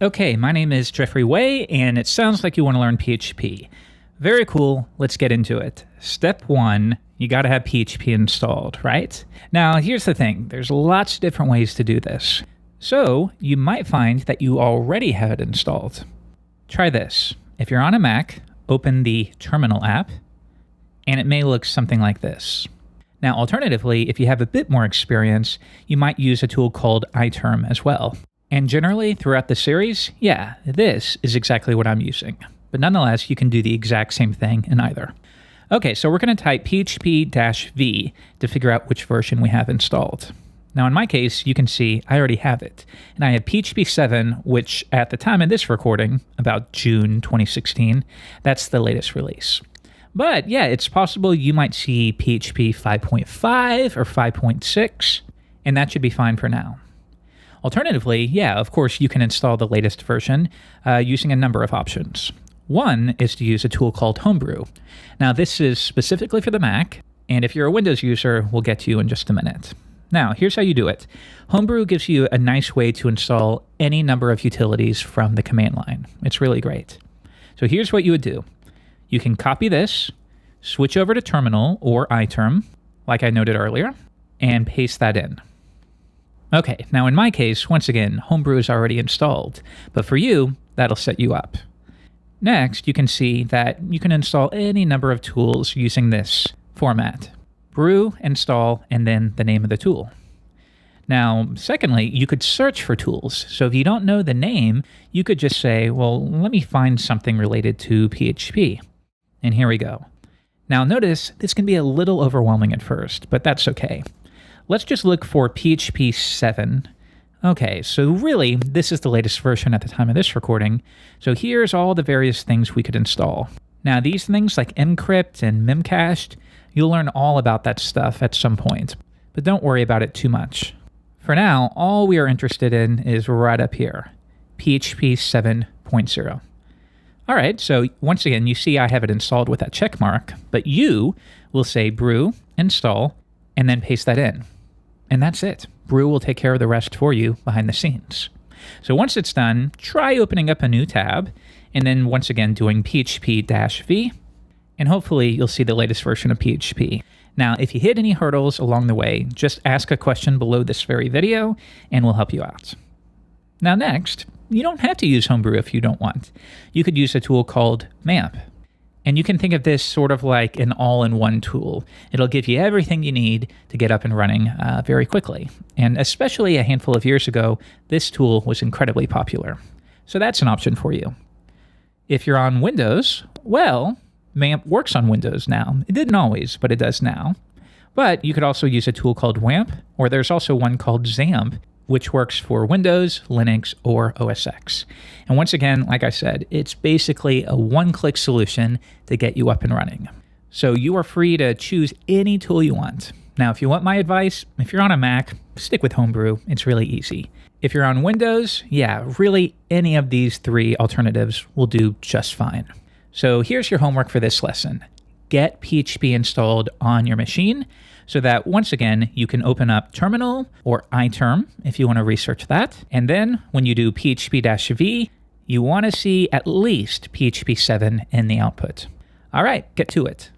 Okay, my name is Jeffrey Way, and it sounds like you want to learn PHP. Very cool, let's get into it. Step 1, you gotta have PHP installed, right? Now, here's the thing, there's lots of different ways to do this. So, you might find that you already have it installed. Try this. If you're on a Mac, open the Terminal app, and it may look something like this. Now, alternatively, if you have a bit more experience, you might use a tool called iTerm as well. And generally, throughout the series, yeah, this is exactly what I'm using. But nonetheless, you can do the exact same thing in either. Okay, so we're going to type php-v to figure out which version we have installed. Now, in my case, you can see I already have it. And I have PHP 7, which at the time of this recording, about June 2016, that's the latest release. But yeah, it's possible you might see PHP 5.5 or 5.6, and that should be fine for now. Alternatively, yeah, of course, you can install the latest version using a number of options. One is to use a tool called Homebrew. Now, this is specifically for the Mac, and if you're a Windows user, we'll get to you in just a minute. Now, here's how you do it. Homebrew gives you a nice way to install any number of utilities from the command line. It's really great. So here's what you would do. You can copy this, switch over to Terminal or iTerm, like I noted earlier, and paste that in. Okay, now in my case, once again, Homebrew is already installed, but for you, that'll set you up. Next, you can see that you can install any number of tools using this format. Brew, install, and then the name of the tool. Now, secondly, you could search for tools. So if you don't know the name, you could just say, well, let me find something related to PHP. And here we go. Now notice, this can be a little overwhelming at first, but that's okay. Let's just look for PHP 7. Okay, so really, this is the latest version at the time of this recording. So here's all the various things we could install. Now these things like encrypt and memcached, you'll learn all about that stuff at some point, but don't worry about it too much. For now, all we are interested in is right up here, PHP 7.0. All right, so once again, you see I have it installed with that check mark, but you will say brew, install, and then paste that in. And that's it. Brew will take care of the rest for you behind the scenes. So once it's done, try opening up a new tab, and then once again doing php-v, and hopefully you'll see the latest version of PHP. Now, if you hit any hurdles along the way, just ask a question below this very video, and we'll help you out. Now next, you don't have to use Homebrew if you don't want. You could use a tool called MAMP. And you can think of this sort of like an all-in-one tool. It'll give you everything you need to get up and running very quickly. And especially a handful of years ago, this tool was incredibly popular. So that's an option for you. If you're on Windows, well, MAMP works on Windows now. It didn't always, but it does now. But you could also use a tool called WAMP, or there's also one called XAMPP, which works for Windows, Linux, or OS X. And once again, like I said, it's basically a one-click solution to get you up and running. So you are free to choose any tool you want. Now, if you want my advice, if you're on a Mac, stick with Homebrew. It's really easy. If you're on Windows, yeah, really any of these three alternatives will do just fine. So here's your homework for this lesson. Get PHP installed on your machine so that once again, you can open up Terminal or iTerm if you want to research that. And then when you do php-v, you want to see at least PHP 7 in the output. All right, get to it.